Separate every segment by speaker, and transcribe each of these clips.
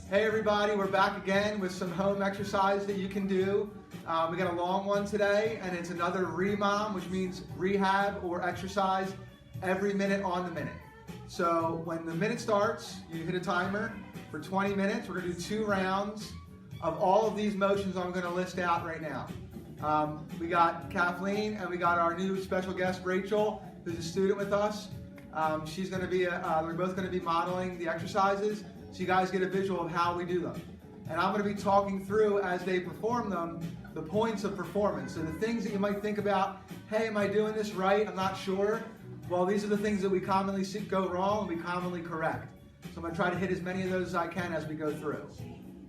Speaker 1: Hey everybody, we're back again with some home exercise that you can do. We got a long one today, and it's another REMOM, which means rehab or exercise every minute on the minute. So when the minute starts, you hit a timer for 20 minutes. We're gonna do 2 rounds of all of these motions I'm gonna list out right now. We got Kathleen and we got our new special guest, Rachel, who's a student with us. She's gonna be, we're both gonna be modeling the exercises, so you guys get a visual of how we do them. And I'm going to be talking through, as they perform them, the points of performance. So the things that you might think about, hey, am I doing this right? I'm not sure. Well, these are the things that we commonly see go wrong and we commonly correct. So I'm going to try to hit as many of those as I can as we go through.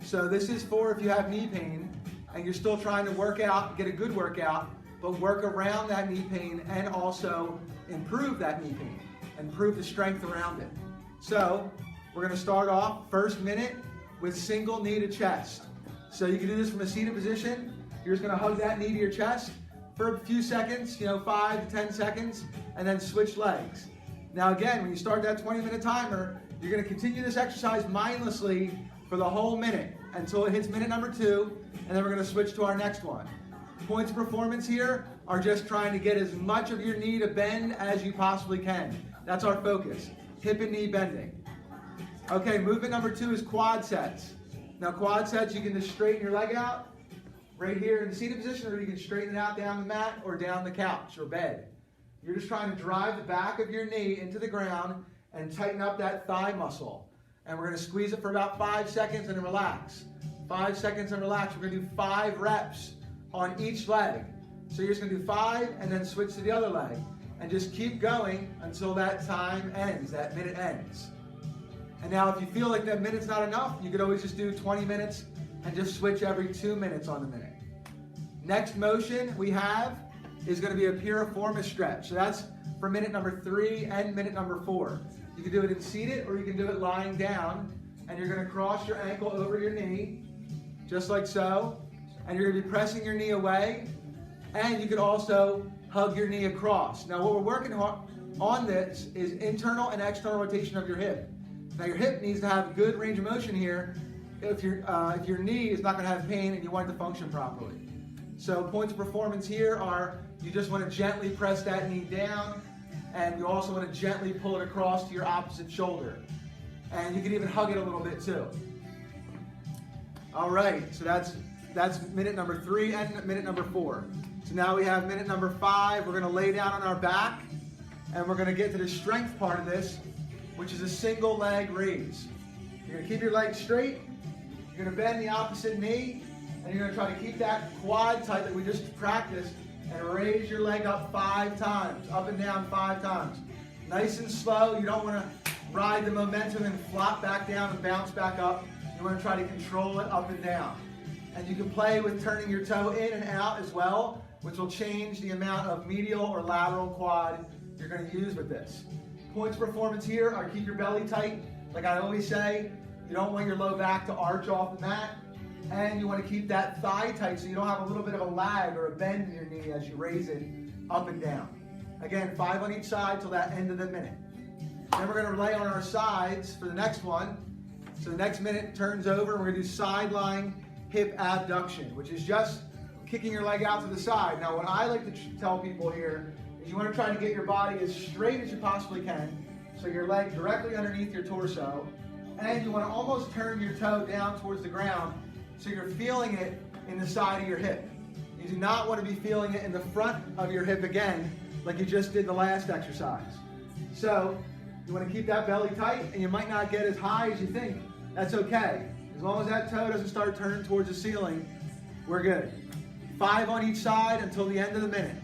Speaker 1: So this is for if you have knee pain and you're still trying to work out, get a good workout, but work around that knee pain and also improve that knee pain, improve the strength around it. So we're going to start off first minute with single knee to chest. So you can do this from a seated position. You're just going to hug that knee to your chest for a few seconds, 5 to 10 seconds, and then switch legs. Now again, when you start that 20-minute timer, you're going to continue this exercise mindlessly for the whole minute until it hits minute number 2, and then we're going to switch to our next one. Points of performance here are just trying to get as much of your knee to bend as you possibly can. That's our focus, hip and knee bending. Okay, movement number 2 is quad sets. Now quad sets, you can just straighten your leg out right here in the seated position, or you can straighten it out down the mat or down the couch or bed. You're just trying to drive the back of your knee into the ground and tighten up that thigh muscle. And we're going to squeeze it for about 5 seconds and then relax. 5 seconds and relax. We're going to do 5 reps on each leg. So you're just going to do 5 and then switch to the other leg. And just keep going until that time ends, that minute ends. And now if you feel like that minute's not enough, you could always just do 20 minutes and just switch every 2 minutes on the minute. Next motion we have is going to be a piriformis stretch. So that's for minute number 3 and minute number 4. You can do it in seated or you can do it lying down. And you're going to cross your ankle over your knee, just like so. And you're going to be pressing your knee away. And you can also hug your knee across. Now what we're working on this is internal and external rotation of your hip. Now your hip needs to have good range of motion here if your knee is not going to have pain and you want it to function properly. So points of performance here are you just want to gently press that knee down, and you also want to gently pull it across to your opposite shoulder. And you can even hug it a little bit too. All right, so that's minute number 3 and minute number 4. So now we have minute number 5. We're going to lay down on our back, and we're going to get to the strength part of this, which is a single leg raise. You're going to keep your legs straight, you're going to bend the opposite knee, and you're going to try to keep that quad tight that we just practiced, and raise your leg up 5 times, up and down 5 times. Nice and slow. You don't want to ride the momentum and flop back down and bounce back up. You want to try to control it up and down. And you can play with turning your toe in and out as well, which will change the amount of medial or lateral quad you're going to use with this. Points of performance here are keep your belly tight. Like I always say, you don't want your low back to arch off the mat. And you want to keep that thigh tight so you don't have a little bit of a lag or a bend in your knee as you raise it up and down. Again, 5 on each side till that end of the minute. Then we're going to lay on our sides for the next one. So the next minute turns over and we're going to do side lying hip abduction, which is just kicking your leg out to the side. Now what I like to tell people here is you want to try to get your body as straight as you possibly can, so your leg directly underneath your torso, and you want to almost turn your toe down towards the ground so you're feeling it in the side of your hip. You do not want to be feeling it in the front of your hip again like you just did the last exercise. So you want to keep that belly tight, and you might not get as high as you think. That's okay. As long as that toe doesn't start turning towards the ceiling, we're good. 5 on each side until the end of the minute.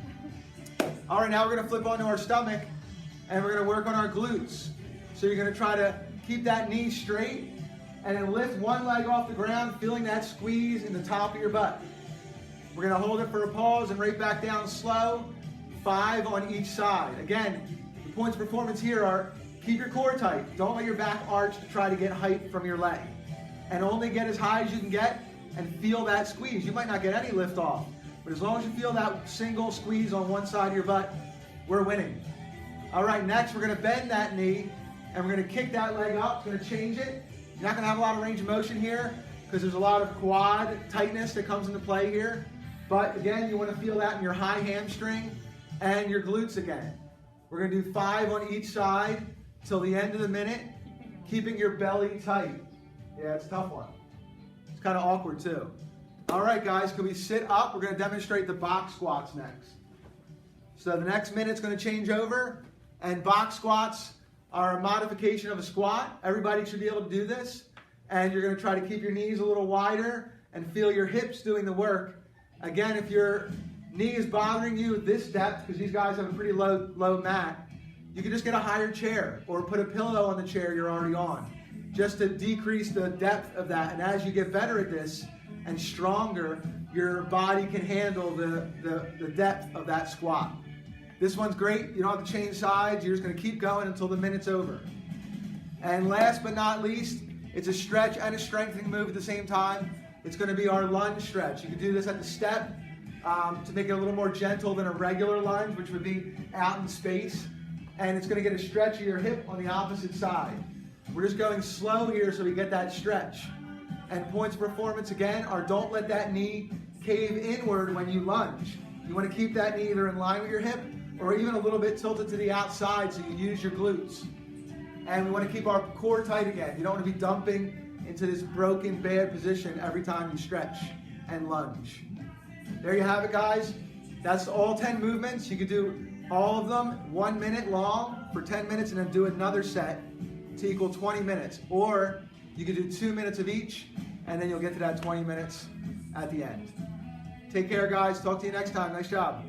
Speaker 1: All right, now we're going to flip onto our stomach, and we're going to work on our glutes. So you're going to try to keep that knee straight, and then lift one leg off the ground, feeling that squeeze in the top of your butt. We're going to hold it for a pause and right back down slow. 5 on each side. Again, the points of performance here are keep your core tight. Don't let your back arch to try to get height from your leg. And only get as high as you can get and feel that squeeze. You might not get any lift off, but as long as you feel that single squeeze on one side of your butt, we're winning. All right, next we're going to bend that knee, and we're going to kick that leg up. It's going to change it. You're not going to have a lot of range of motion here because there's a lot of quad tightness that comes into play here. But again, you want to feel that in your high hamstring and your glutes again. We're going to do 5 on each side till the end of the minute, keeping your belly tight. Yeah, it's a tough one. It's kind of awkward too. All right, guys, can we sit up? We're going to demonstrate the box squats next. So the next minute's going to change over, and box squats are a modification of a squat. Everybody should be able to do this, and you're going to try to keep your knees a little wider and feel your hips doing the work. Again, if your knee is bothering you at this depth, because these guys have a pretty low mat, you can just get a higher chair or put a pillow on the chair you're already on, just to decrease the depth of that. And as you get better at this and stronger, your body can handle the depth of that squat. This one's great. You don't have to change sides. You're just going to keep going until the minute's over. And last but not least, it's a stretch and a strengthening move at the same time. It's going to be our lunge stretch. You can do this at the step to make it a little more gentle than a regular lunge, which would be out in space. And it's going to get a stretch of your hip on the opposite side. We're just going slow here so we get that stretch. And points of performance again are don't let that knee cave inward when you lunge. You want to keep that knee either in line with your hip or even a little bit tilted to the outside so you use your glutes. And we want to keep our core tight again. You don't want to be dumping into this broken, bad position every time you stretch and lunge. There you have it, guys. That's all 10 movements. You could do all of them 1 minute long for 10 minutes and then do another set to equal 20 minutes. Or you could do 2 minutes of each and then you'll get to that 20 minutes at the end. Take care, guys. Talk to you next time. Nice job.